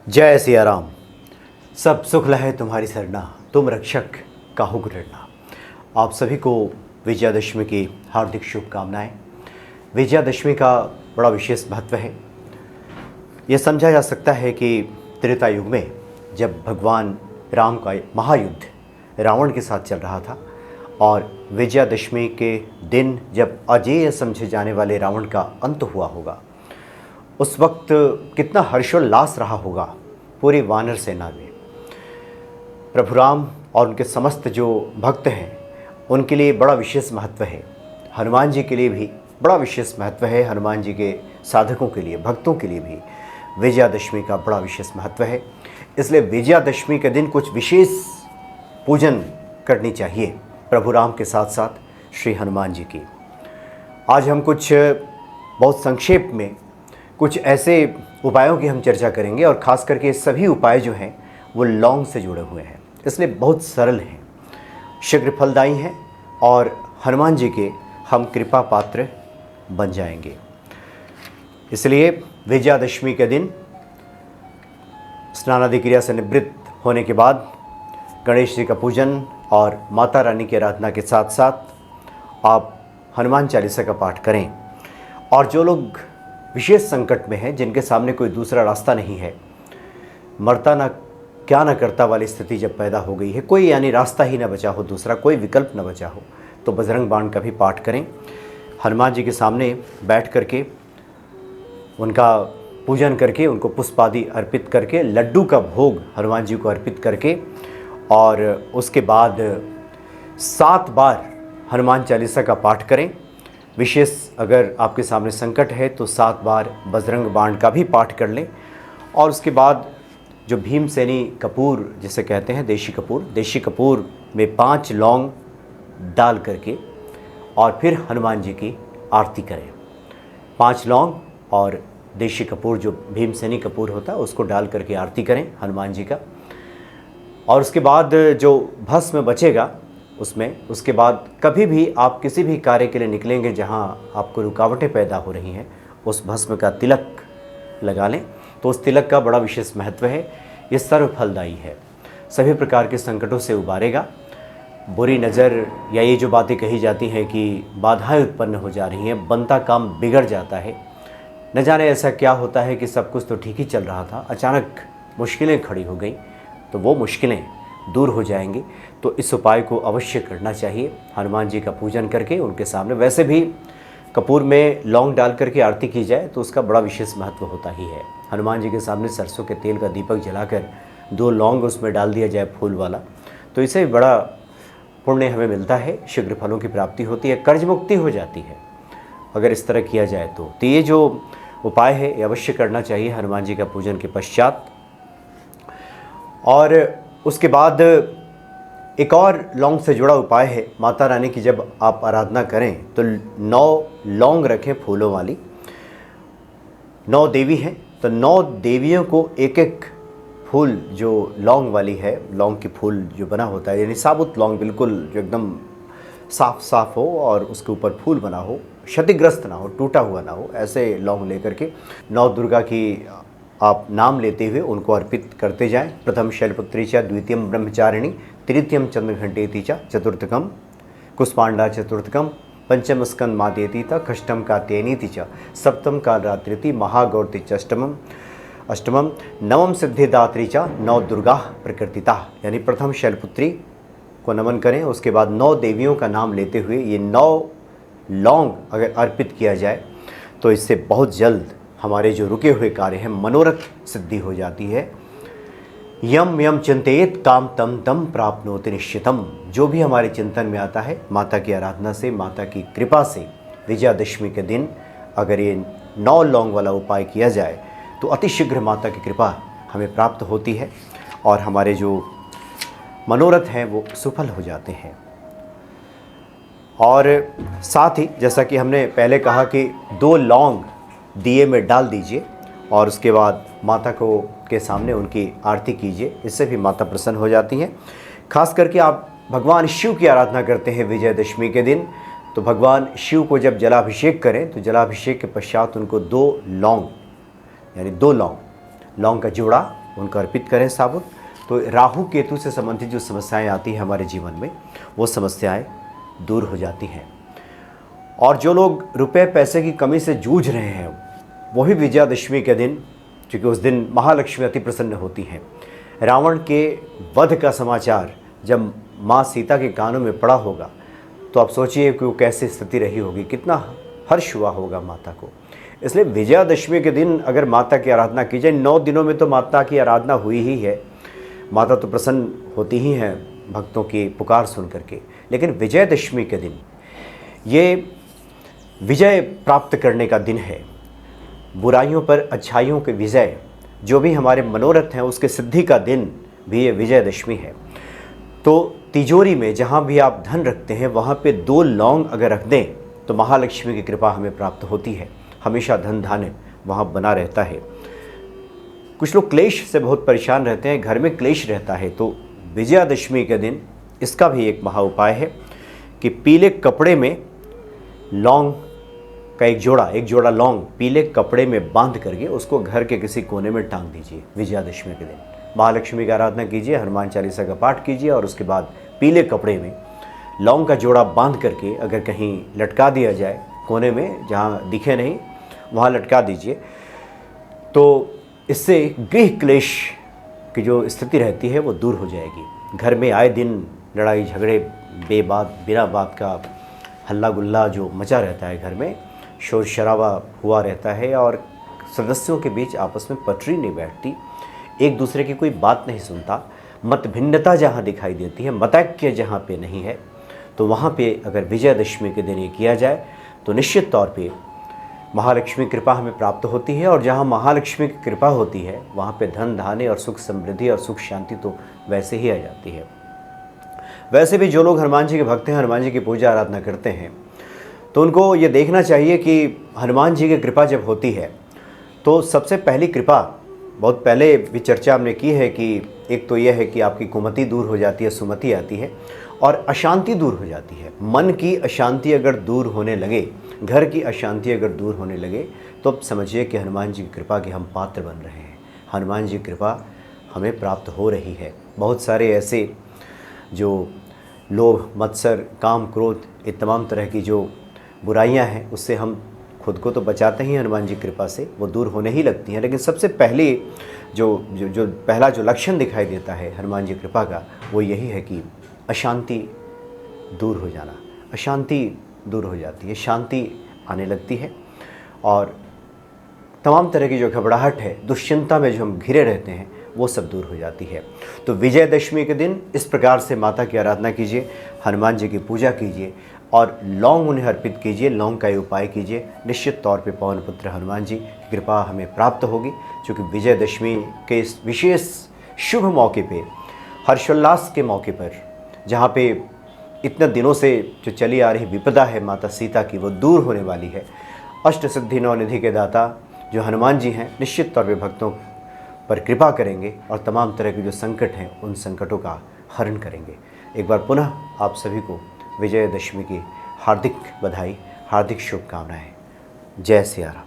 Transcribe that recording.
जय सिया राम। सब सुख लहे तुम्हारी सरना, तुम रक्षक काहू को डरना। आप सभी को विजयादशमी की हार्दिक शुभकामनाएं। विजयादशमी का बड़ा विशेष महत्व है। यह समझा जा सकता है कि त्रेता युग में जब भगवान राम का महायुद्ध रावण के साथ चल रहा था और विजयादशमी के दिन जब अजेय समझे जाने वाले रावण का अंत हुआ होगा, उस वक्त कितना हर्षोल्लास रहा होगा पूरी वानर सेना में। प्रभु राम और उनके समस्त जो भक्त हैं उनके लिए बड़ा विशेष महत्व है। हनुमान जी के लिए भी बड़ा विशेष महत्व है। हनुमान जी के साधकों के लिए, भक्तों के लिए भी विजयादशमी का बड़ा विशेष महत्व है। इसलिए विजयादशमी के दिन कुछ विशेष पूजन करनी चाहिए प्रभु राम के साथ साथ श्री हनुमान जी की। आज हम कुछ बहुत संक्षेप में कुछ ऐसे उपायों की हम चर्चा करेंगे और ख़ास करके सभी उपाय जो हैं वो लौंग से जुड़े हुए हैं, इसलिए बहुत सरल हैं, शीघ्र फलदायी हैं और हनुमान जी के हम कृपा पात्र बन जाएंगे। इसलिए विजयादशमी के दिन स्नानादि क्रिया से निवृत्त होने के बाद गणेश जी का पूजन और माता रानी की आराधना के साथ साथ आप हनुमान चालीसा का पाठ करें। और जो लोग विशेष संकट में हैं, जिनके सामने कोई दूसरा रास्ता नहीं है, मरता ना क्या ना करता वाली स्थिति जब पैदा हो गई है, कोई यानी रास्ता ही ना बचा हो, दूसरा कोई विकल्प ना बचा हो, तो बजरंग बाण का भी पाठ करें। हनुमान जी के सामने बैठ करके उनका पूजन करके, उनको पुष्प आदि अर्पित करके, लड्डू का भोग हनुमान जी को अर्पित करके और उसके बाद 7 बार हनुमान चालीसा का पाठ करें। विशेष अगर आपके सामने संकट है तो 7 बार बजरंग बाण का भी पाठ कर लें। और उसके बाद जो भीमसेनी कपूर जिसे कहते हैं, देशी कपूर में 5 लौंग डाल करके और फिर हनुमान जी की आरती करें। 5 लौंग और देशी कपूर जो भीमसेनी कपूर होता है उसको डाल करके आरती करें हनुमान जी का। और उसके बाद जो भस्म बचेगा उसके बाद कभी भी आप किसी भी कार्य के लिए निकलेंगे जहां आपको रुकावटें पैदा हो रही हैं, उस भस्म का तिलक लगा लें तो उस तिलक का बड़ा विशेष महत्व है। ये सर्व फलदायी है, सभी प्रकार के संकटों से उबारेगा। बुरी नज़र या ये जो बातें कही जाती हैं कि बाधाएं उत्पन्न हो जा रही हैं, बनता काम बिगड़ जाता है, न जाने ऐसा क्या होता है कि सब कुछ तो ठीक ही चल रहा था, अचानक मुश्किलें खड़ी हो गई, तो वो मुश्किलें दूर हो जाएंगी। तो इस उपाय को अवश्य करना चाहिए। हनुमान जी का पूजन करके उनके सामने, वैसे भी कपूर में लौंग डाल करके आरती की जाए तो उसका बड़ा विशेष महत्व होता ही है। हनुमान जी के सामने सरसों के तेल का दीपक जलाकर 2 लौंग उसमें डाल दिया जाए फूल वाला, तो इससे बड़ा पुण्य हमें मिलता है, शीघ्र फलों की प्राप्ति होती है, कर्ज मुक्ति हो जाती है अगर इस तरह किया जाए तो ये जो उपाय है ये अवश्य करना चाहिए हनुमान जी का पूजन के पश्चात। और उसके बाद एक और लौंग से जुड़ा उपाय है। माता रानी की जब आप आराधना करें तो 9 लौंग रखें फूलों वाली। 9 देवी हैं तो 9 देवियों को एक एक फूल जो लौंग वाली है, लौंग की फूल जो बना होता है, यानी साबुत लौंग बिल्कुल जो एकदम साफ हो और उसके ऊपर फूल बना हो, क्षतिग्रस्त ना हो, टूटा हुआ ना हो, ऐसे लौंग लेकर के 9 दुर्गा की आप नाम लेते हुए उनको अर्पित करते जाएं। प्रथम शैलपुत्री च, द्वितीयम ब्रह्मचारिणी, तृतीयम चंद्रघंटेति च, चतुर्थकम कुष्मांडा चतुर्थकम, पंचम स्कंद मातेति च, षष्ठम कात्यायनीति च, सप्तम कालरात्रिति, महागौरति च, अष्टमम नवम सिद्धिदात्री च, 9 दुर्गा प्रकृतिता, यानी प्रथम शैलपुत्री को नमन करें। उसके बाद 9 देवियों का नाम लेते हुए ये 9 लौंग अगर अर्पित किया जाए तो इससे बहुत जल्द हमारे जो रुके हुए कार्य हैं, मनोरथ सिद्धि हो जाती है। यम यम चिंतेत काम तम तम प्राप्नोति निश्चितम। जो भी हमारे चिंतन में आता है, माता की आराधना से, माता की कृपा से विजयादशमी के दिन अगर ये 9 लौंग वाला उपाय किया जाए तो अतिशीघ्र माता की कृपा हमें प्राप्त होती है और हमारे जो मनोरथ हैं वो सफल हो जाते हैं। और साथ ही जैसा कि हमने पहले कहा कि 2 लौंग दिए में डाल दीजिए और उसके बाद माता को के सामने उनकी आरती कीजिए, इससे भी माता प्रसन्न हो जाती हैं। खास करके आप भगवान शिव की आराधना करते हैं विजयादशमी के दिन, तो भगवान शिव को जब जलाभिषेक करें तो जलाभिषेक के पश्चात उनको 2 लौंग यानी 2 लौंग का जोड़ा उनको अर्पित करें साबुत, तो राहु केतु से संबंधित जो समस्याएं आती हैं हमारे जीवन में, वो समस्याएं दूर हो जाती हैं। और जो लोग रुपए पैसे की कमी से जूझ रहे हैं, वही विजयादशमी के दिन, क्योंकि उस दिन महालक्ष्मी अति प्रसन्न होती हैं, रावण के वध का समाचार जब माँ सीता के कानों में पड़ा होगा, तो आप सोचिए कि वो कैसी स्थिति रही होगी, कितना हर्ष हुआ होगा माता को। इसलिए विजयादशमी के दिन अगर माता की आराधना की जाए, 9 दिनों में तो माता की आराधना हुई ही है, माता तो प्रसन्न होती ही हैं भक्तों की पुकार सुन करके, लेकिन विजयादशमी के दिन ये विजय प्राप्त करने का दिन है। बुराइयों पर अच्छाइयों के विजय, जो भी हमारे मनोरथ हैं उसके सिद्धि का दिन भी ये विजयादशमी है। तो तिजोरी में जहाँ भी आप धन रखते हैं, वहाँ पे 2 लौंग अगर रख दें तो महालक्ष्मी की कृपा हमें प्राप्त होती है, हमेशा धन धान्य वहाँ बना रहता है। कुछ लोग क्लेश से बहुत परेशान रहते हैं, घर में क्लेश रहता है, तो विजयादशमी के दिन इसका भी एक महा उपाय है कि पीले कपड़े में लौंग का एक जोड़ा लौंग पीले कपड़े में बांध करके उसको घर के किसी कोने में टांग दीजिए। विजयादशमी के दिन महालक्ष्मी की आराधना कीजिए, हनुमान चालीसा का पाठ कीजिए और उसके बाद पीले कपड़े में लौंग का जोड़ा बांध करके अगर कहीं लटका दिया जाए कोने में, जहाँ दिखे नहीं वहाँ लटका दीजिए, तो इससे गृह क्लेश की जो स्थिति रहती है वो दूर हो जाएगी। घर में आए दिन लड़ाई झगड़े, बेबात बिना बात का हल्ला गुल्ला जो मचा रहता है, घर में शोर शराबा हुआ रहता है और सदस्यों के बीच आपस में पटरी नहीं बैठती, एक दूसरे की कोई बात नहीं सुनता, मत भिन्नता जहाँ दिखाई देती है, मतैक्य जहाँ पे नहीं है, तो वहाँ पे अगर विजयादशमी के दिन ये किया जाए तो निश्चित तौर पे महालक्ष्मी कृपा हमें प्राप्त होती है। और जहाँ महालक्ष्मी की कृपा होती है वहाँ पे धन धान्य और सुख समृद्धि और सुख शांति तो वैसे ही आ जाती है। वैसे भी जो लोग हनुमान जी के भक्त हैं, हनुमान जी की पूजा आराधना करते हैं, तो उनको ये देखना चाहिए कि हनुमान जी की कृपा जब होती है तो सबसे पहली कृपा, बहुत पहले भी चर्चा हमने की है कि एक तो यह है कि आपकी कुमति दूर हो जाती है, सुमति आती है और अशांति दूर हो जाती है। मन की अशांति अगर दूर होने लगे, घर की अशांति अगर दूर होने लगे, तो अब समझिए कि हनुमान जी की कृपा के हम पात्र बन रहे हैं, हनुमान जी की कृपा हमें प्राप्त हो रही है। बहुत सारे ऐसे जो लोभ मत्सर काम क्रोध, ये तमाम तरह की जो बुराइयां हैं उससे हम खुद को तो बचाते ही हनुमान जी की कृपा से, वो दूर होने ही लगती हैं। लेकिन सबसे पहले जो पहला जो लक्षण दिखाई देता है हनुमान जी की कृपा का, वो यही है कि अशांति दूर हो जाना। अशांति दूर हो जाती है, शांति आने लगती है और तमाम तरह की जो घबराहट है, दुश्चिंता में जो हम घिरे रहते हैं, वो सब दूर हो जाती है। तो विजयदशमी के दिन इस प्रकार से माता की आराधना कीजिए, हनुमान जी की पूजा कीजिए और लौंग उन्हें अर्पित कीजिए, लौंग का ये उपाय कीजिए। निश्चित तौर पे पवन पुत्र हनुमान जी की कृपा हमें प्राप्त होगी, क्योंकि विजयदशमी के इस विशेष शुभ मौके पे, हर्षोल्लास के मौके पर, जहाँ पे इतने दिनों से जो चली आ रही विपदा है माता सीता की, वो दूर होने वाली है। अष्ट सिद्धि नौ निधि के दाता जो हनुमान जी हैं, निश्चित तौर पे भक्तों पर कृपा करेंगे और तमाम तरह के जो संकट हैं उन संकटों का हरण करेंगे। एक बार पुनः आप सभी को विजयदशमी की हार्दिक बधाई, हार्दिक शुभकामनाएं। जय सिया राम।